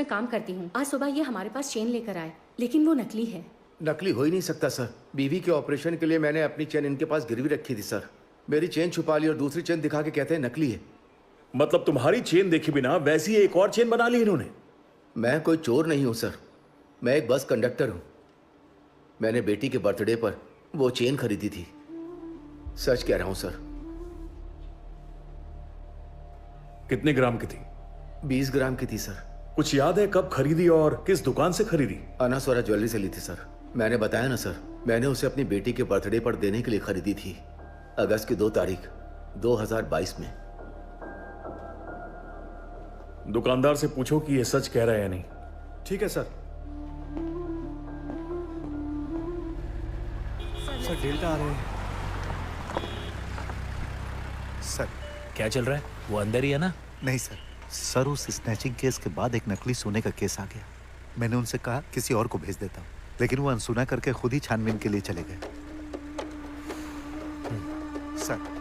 काम करती हूँ। आज सुबह ये हमारे पास चेन लेकर आए, लेकिन वो नकली है। नकली हो ही नहीं सकता सर। बीवी के ऑपरेशन के लिए मैंने अपनी चेन इनके पास गिरवी रखी थी सर। मेरी चेन छुपा ली और दूसरी चेन दिखा के कहते हैं नकली है। मतलब तुम्हारी चेन देखे बिना वैसी एक और चेन बना ली इन्होंने? मैं कोई चोर नहीं हूँ सर, मैं एक बस कंडक्टर हूँ। मैंने बेटी के बर्थडे पर वो चेन खरीदी थी, सच कह रहा हूँ सर। कितने ग्राम की थी? 20 ग्राम की थी सर। कुछ याद है कब खरीदी और किस दुकान से खरीदी? अनास्वरा ज्वेलरी से ली थी सर। मैंने बताया ना सर, मैंने उसे अपनी बेटी के बर्थडे पर देने के लिए खरीदी थी, अगस्त की 2 तारीख 2022 में। दुकानदार से पूछो कि ये सच कह रहा है या नहीं। ठीक है सर। सर डेल्टा आ रहे हैं। सर क्या चल रहा है? वो अंदर ही है ना? नहीं सर, सर उस स्नैचिंग केस के बाद एक नकली सोने का केस आ गया। मैंने उनसे कहा किसी और को भेज देता हूँ, लेकिन वो अनसुना करके खुद ही छानबीन के लिए चले गए। सर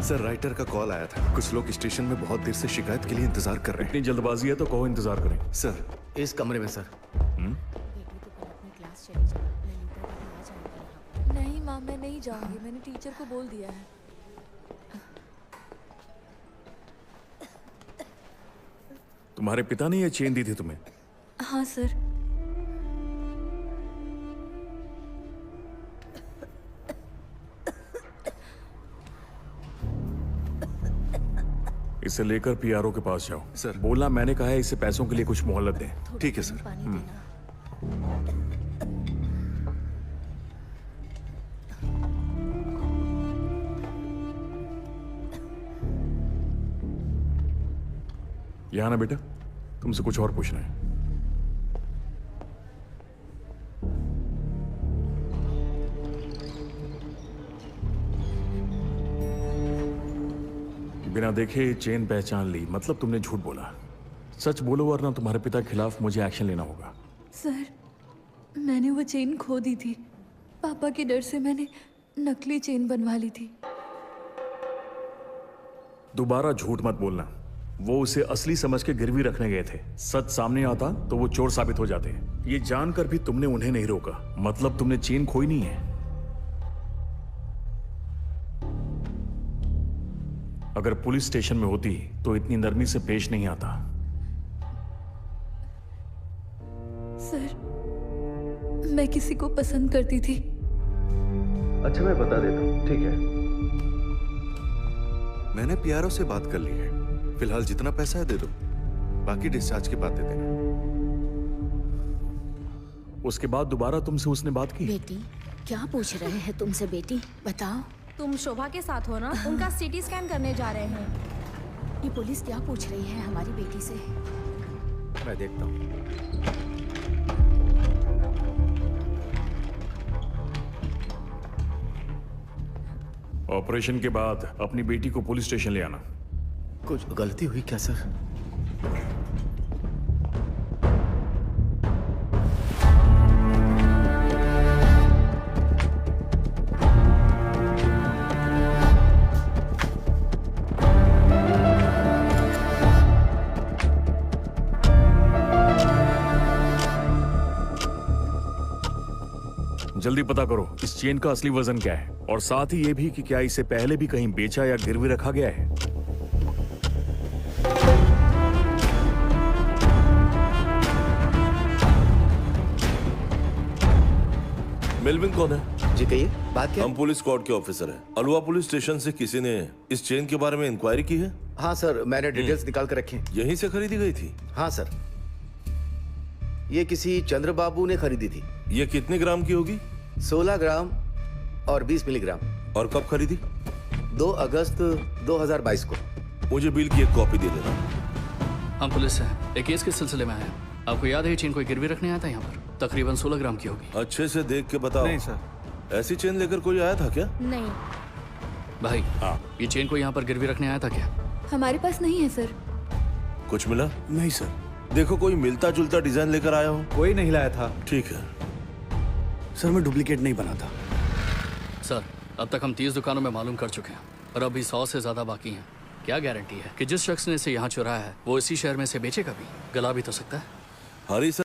सर राइटर का कॉल आया था। कुछ लोग स्टेशन में बहुत देर से शिकायत के लिए इंतजार कर रहे हैं। इतनी जल्दबाजी है तो कहो इंतजार करें। सर इस कमरे में सर। नहीं माँ, मैं नहीं जाऊंगी, मैंने टीचर को बोल दिया है। तुम्हारे पिता ने ये चेन दी थी तुम्हें? हाँ सर। इसे लेकर पीआरओ के पास जाओ। सर। बोलना मैंने कहा है इसे पैसों के लिए कुछ मोहलत दें। ठीक है सर। यहाँ ना बेटा, तुमसे कुछ और पूछना है। बिना देखे चेन पहचान ली, मतलब तुमने झूठ बोला। सच बोलो वरना तुम्हारे पिता के खिलाफ मुझे एक्शन लेना होगा। सर, मैंने वो चेन खो दी थी। पापा के डर से मैंने नकली चेन बनवा ली थी। दोबारा झूठ मत बोलना। वो उसे असली समझ के गिरवी रखने गए थे। सच सामने आता तो वो चोर साबित हो जाते। ये जानकर भी तुमने उन्हें नहीं रोका, मतलब तुमने चेन खोई नहीं है। अगर पुलिस स्टेशन में होती तो इतनी नरमी से पेश नहीं आता। सर, मैं किसी को पसंद करती थी। अच्छा मैं बता देता हूँ, ठीक है। मैंने पीआरओ से बात कर ली है। फिलहाल जितना पैसा है दे दो, बाकी डिस्चार्ज के बाद दे देना। उसके बाद दोबारा तुमसे उसने बात की? बेटी, क्या पूछ रहे हैं तुमसे बेटी, बताओ। तुम शोभा के साथ हो ना? उनका सीटी स्कैन करने जा रहे हैं। ये पुलिस क्या पूछ रही है हमारी बेटी से? मैं देखता हूँ। ऑपरेशन के बाद अपनी बेटी को पुलिस स्टेशन ले आना। कुछ गलती हुई क्या सर? जल्दी पता करो इस चेन का असली वजन क्या है, और साथ ही ये भी कि क्या इसे पहले भी कहीं बेचा या गिरवी रखा गया है। मेलविन कौन है? जी कहिए, बात क्या? हम पुलिस स्क्वाड के ऑफिसर हैं। अलवा पुलिस स्टेशन से किसी ने इस चेन के बारे में इंक्वायरी की है? हाँ सर, मैंने डिटेल्स निकाल कर रखी। यहीं से खरीदी गई थी? हाँ सर, ये किसी चंद्रबाबू ने खरीदी थी। ये कितने ग्राम की होगी? 16 ग्राम और 20 मिलीग्राम। और कब खरीदी? 2 अगस्त 2022 को। मुझे बिल की एक कॉपी दे देना। हम पुलिस हैं, एक केस के सिलसिले में आए हैं। आपको याद है ये चेन कोई गिरवी रखने आया था यहाँ पर? तकरीबन 16 ग्राम की होगी। अच्छे से देख के बताओ। नहीं सर। ऐसी चेन लेकर कोई आया था क्या? नहीं। भाई, हाँ। ये चेन को यहाँ पर गिरवी रखने आया था क्या? हमारे पास नहीं है सर। कुछ मिला? नहीं सर। देखो कोई मिलता जुलता डिजाइन लेकर आया हो। कोई नहीं लाया था। ठीक है। सर मैं डुप्लीकेट नहीं बना था। सर अब तक हम 30 दुकानों में मालूम कर चुके हैं और अभी 100 से ज्यादा बाकी हैं। क्या गारंटी है कि जिस शख्स ने इसे यहाँ चुराया है वो इसी शहर में इसे बेचेगा भी, गला भी तो सकता है। हरी सर